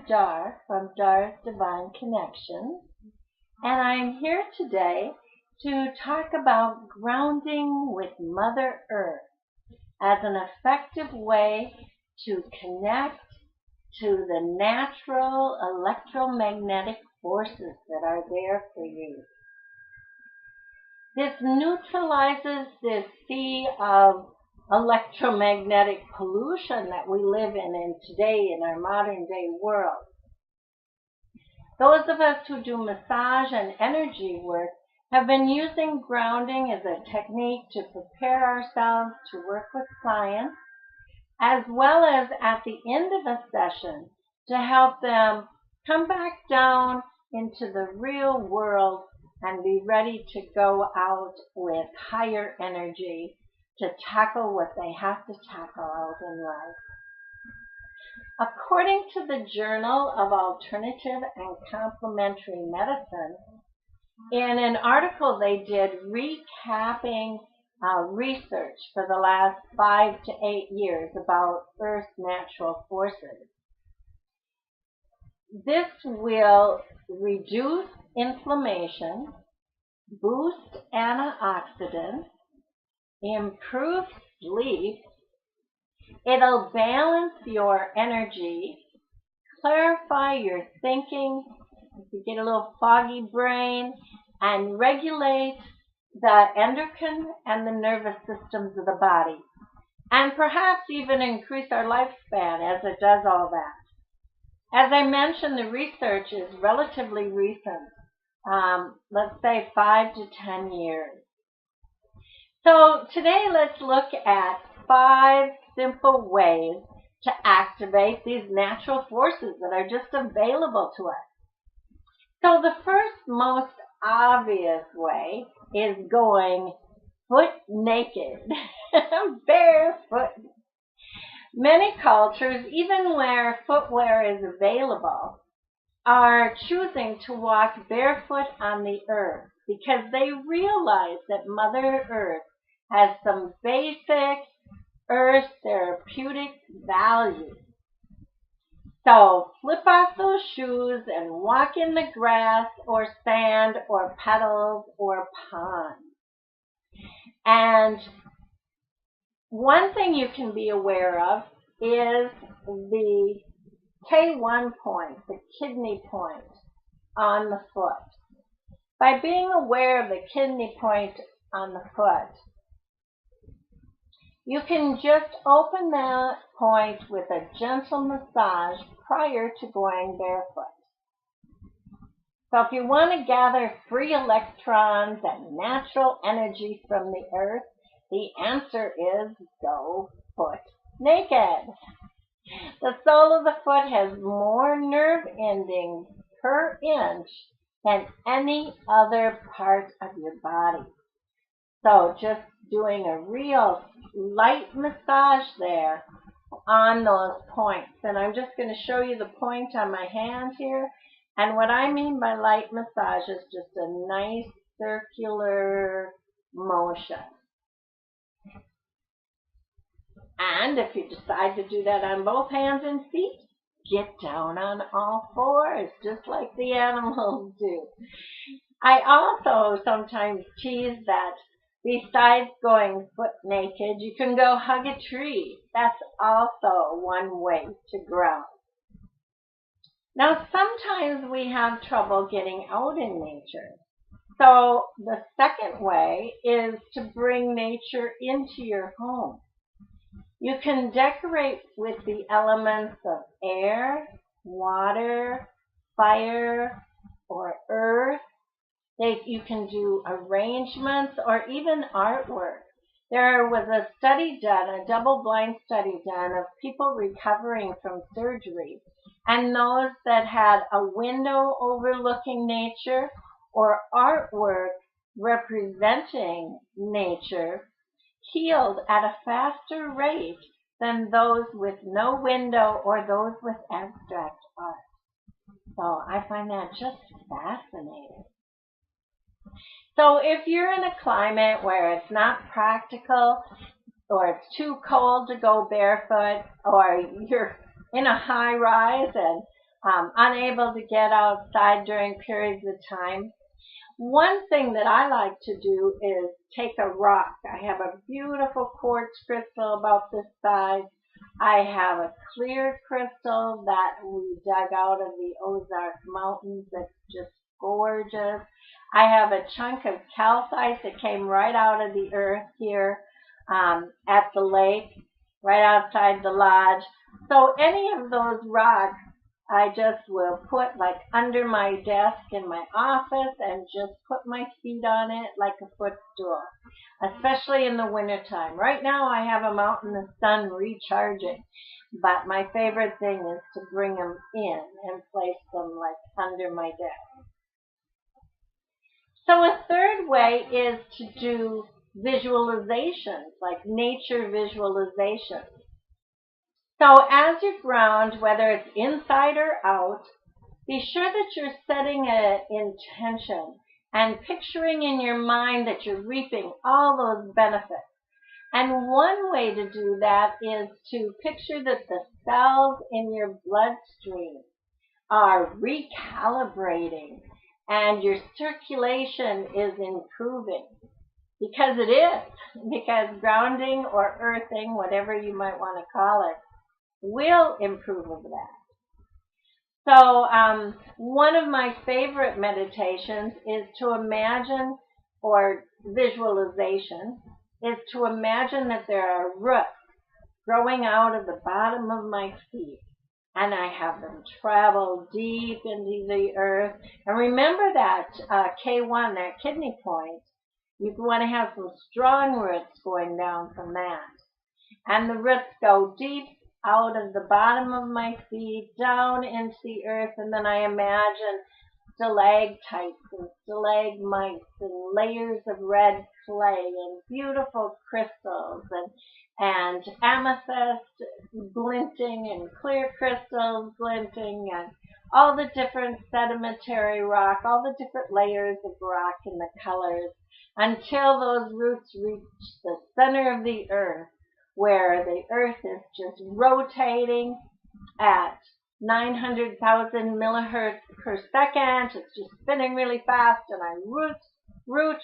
I'm Dar from Dar's Divine Connections, and I'm here today to talk about grounding with Mother Earth as an effective way to connect to the natural electromagnetic forces that are there for you. This neutralizes this sea of electromagnetic pollution that we live in today in our modern day world. Those of us who do massage and energy work have been using grounding as a technique to prepare ourselves to work with clients, as well as at the end of a session to help them come back down into the real world and be ready to go out with higher energy to tackle what they have to tackle out in life. According to the Journal of Alternative and Complementary Medicine, in an article they did recapping research for the last 5 to 8 years about Earth's natural forces. This will reduce inflammation, boost antioxidants, improve sleep, it'll balance your energy, clarify your thinking, if you get a little foggy brain, and regulate the endocrine and the nervous systems of the body, and perhaps even increase our lifespan as it does all that. As I mentioned, the research is relatively recent, let's say 5 to 10 years. So today let's look at 5 simple ways to activate these natural forces that are just available to us. So the first most obvious way is going foot naked, barefoot. Many cultures, even where footwear is available, are choosing to walk barefoot on the earth because they realize that Mother Earth has some basic earth therapeutic values. So flip off those shoes and walk in the grass or sand or petals or ponds. And one thing you can be aware of is the K1 point, the kidney point on the foot. By being aware of the kidney point on the foot, you can just open that point with a gentle massage prior to going barefoot. So if you want to gather free electrons and natural energy from the earth, the answer is go foot naked. The sole of the foot has more nerve endings per inch than any other part of your body. So just doing a real light massage there on those points. And I'm just going to show you the point on my hand here. And what I mean by light massage is just a nice circular motion. And if you decide to do that on both hands and feet, get down on all fours, just like the animals do. I also sometimes tease that besides going foot naked, you can go hug a tree. That's also one way to ground. Now, sometimes we have trouble getting out in nature. So the second way is to bring nature into your home. You can decorate with the elements of air, water, fire, or earth. You can do arrangements or even artwork. There was a study done, a double-blind study done of people recovering from surgery, and those that had a window overlooking nature or artwork representing nature healed at a faster rate than those with no window or those with abstract art. So I find that just fascinating. So if you're in a climate where it's not practical or it's too cold to go barefoot, or you're in a high rise and unable to get outside during periods of time, one thing that I like to do is take a rock. I have a beautiful quartz crystal about this size. I have a clear crystal that we dug out of the Ozark Mountains that's just gorgeous. I have a chunk of calcite that came right out of the earth here at the lake, right outside the lodge. So any of those rocks I just will put like under my desk in my office and just put my feet on it like a footstool, especially in the wintertime. Right now I have them out in the sun recharging, but my favorite thing is to bring them in and place them like under my desk. So a third way is to do visualizations, like nature visualizations. So as you ground, whether it's inside or out, be sure that you're setting an intention and picturing in your mind that you're reaping all those benefits. And one way to do that is to picture that the cells in your bloodstream are recalibrating and your circulation is improving. Because it is. Because grounding or earthing, whatever you might want to call it, will improve of that. So one of my favorite meditations is to imagine, or visualization, is to imagine that there are roots growing out of the bottom of my feet. And I have them travel deep into the earth. And remember that K1, that kidney point, you want to have some strong roots going down from that. And the roots go deep out of the bottom of my feet, down into the earth, and then I imagine stalactites and stalagmites and layers of red clay and beautiful crystals and amethyst glinting and clear crystals glinting and all the different sedimentary rock, all the different layers of rock and the colors until those roots reach the center of the earth, where the earth is just rotating at 900,000 millihertz per second. It's just spinning really fast, and I root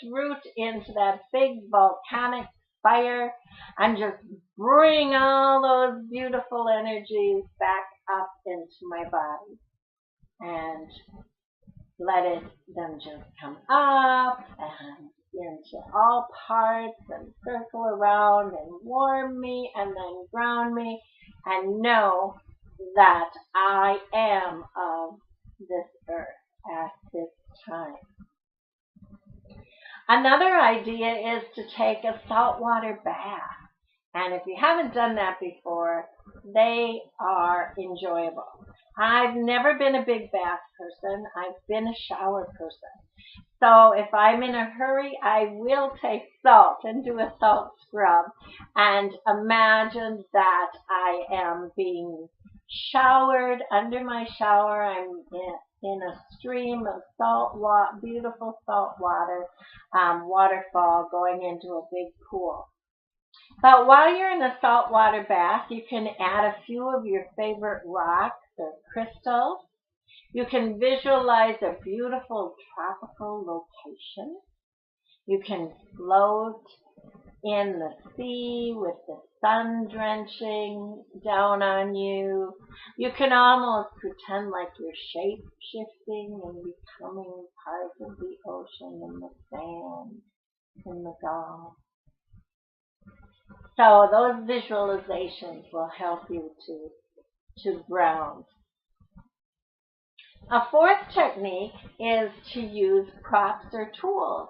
into that big volcanic fire and just bring all those beautiful energies back up into my body and let them just come up and into all parts and circle around and warm me and then ground me and know that I am of this earth at this time. Another idea is to take a saltwater bath. And if you haven't done that before, they are enjoyable. I've never been a big bath person. I've been a shower person. So if I'm in a hurry, I will take salt and do a salt scrub and imagine that I am being showered. Under my shower, I'm in a stream of salt water, beautiful salt water, waterfall going into a big pool. But while you're in the saltwater bath, you can add a few of your favorite rocks or crystals. You can visualize a beautiful tropical location. You can float in the sea with the sun drenching down on you. You can almost pretend like you're shape-shifting and becoming part of the ocean and the sand and the Gulf. So those visualizations will help you to ground. A fourth technique is to use props or tools.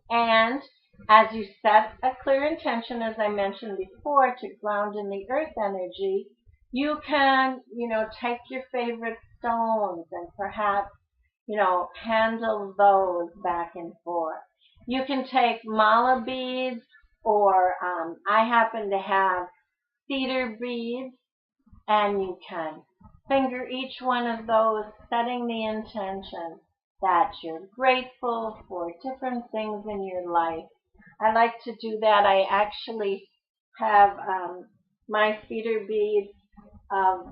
And as you set a clear intention, as I mentioned before, to ground in the earth energy, you can, take your favorite stones and perhaps, handle those back and forth. You can take mala beads, or I happen to have cedar beads, and you can finger each one of those, setting the intention that you're grateful for different things in your life. I like to do that. I actually have my cedar beads of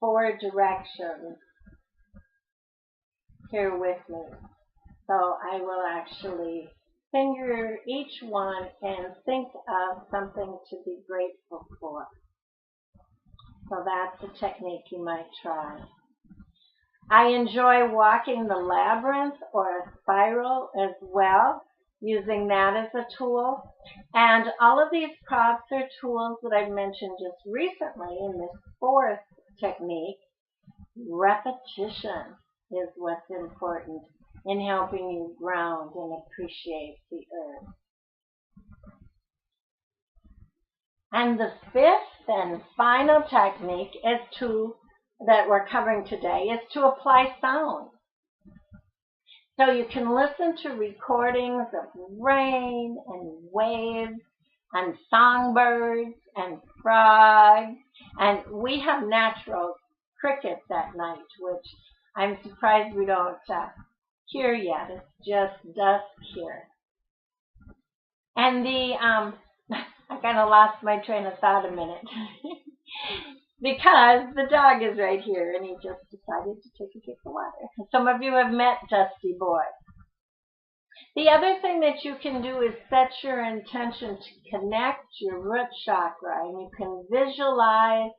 4 directions here with me. So I will actually finger each one and think of something to be grateful for. So that's a technique you might try. I enjoy walking the labyrinth or a spiral as well, using that as a tool. And all of these props are tools that I've mentioned just recently in this 4th technique. Repetition is what's important in helping you ground and appreciate the earth. And the 5th and final technique that we're covering today is to apply sound. So you can listen to recordings of rain and waves and songbirds and frogs. And we have natural crickets at night, which I'm surprised we don't hear yet. It's just dusk here. And I kind of lost my train of thought a minute. Because the dog is right here and he just decided to take a drink of water. Some of you have met Dusty Boy. The other thing that you can do is set your intention to connect your root chakra, and you can visualize,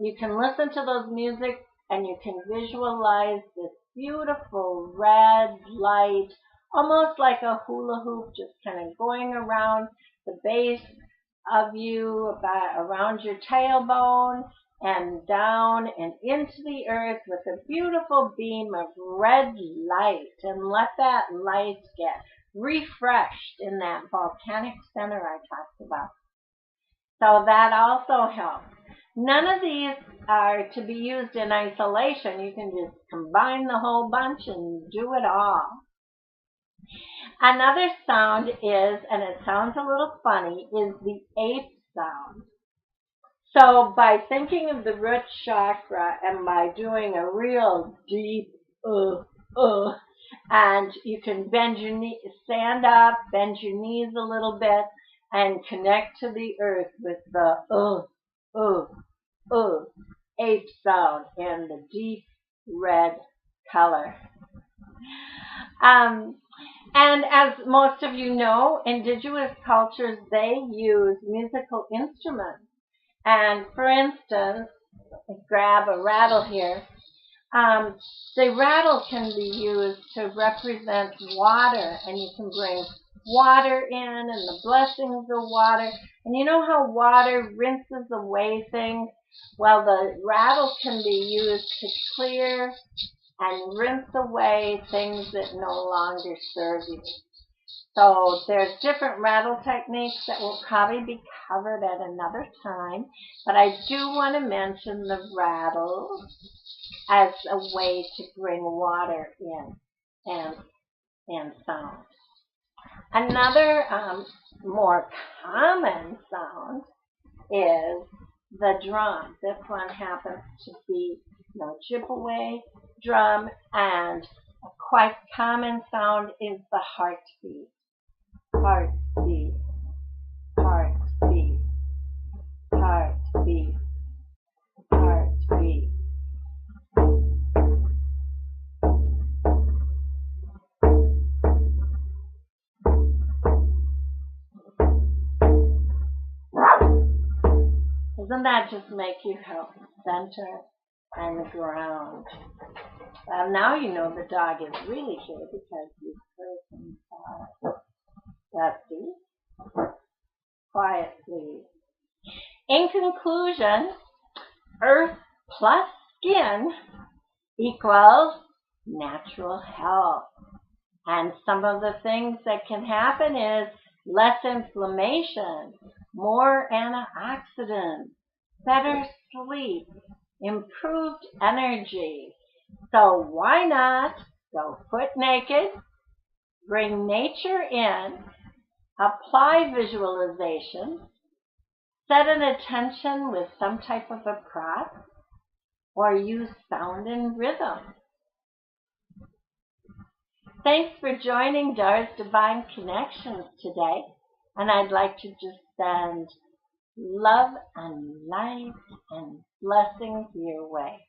you can listen to those music and you can visualize this beautiful red light, almost like a hula hoop, just kind of going around the base of you, around your tailbone and down and into the earth with a beautiful beam of red light, and let that light get refreshed in that volcanic center I talked about. So that also helps. None of these are to be used in isolation. You can just combine the whole bunch and do it all. Another sound is, and it sounds a little funny, is the ape sound. So by thinking of the root chakra and by doing a real deep and you can bend your knee, stand up, bend your knees a little bit, and connect to the earth with the ape sound in the deep red color. And as most of you know, indigenous cultures, they use musical instruments. And for instance, grab a rattle here. The rattle can be used to represent water, and you can bring water in and the blessings of water. And you know how water rinses away things? Well, the rattle can be used to clear and rinse away things that no longer serve you. So there's different rattle techniques that will probably be covered at another time, but I do want to mention the rattle as a way to bring water in and sound. Another more common sound is the drum. This one happens to be Ojibwe drum, and a quite common sound is the heartbeat. Heartbeat, heartbeat, heartbeat, heartbeat. Doesn't that just make you help center and ground? Well, now you know the dog is really here because you've heard him Dusty. Quiet, please. In conclusion, earth plus skin equals natural health. And some of the things that can happen is less inflammation, more antioxidants, better sleep, improved energy. So why not go foot naked, bring nature in, apply visualization, set an intention with some type of a prop, or use sound and rhythm. Thanks for joining Dar's Divine Connections today, and I'd like to just send love and light and blessings your way.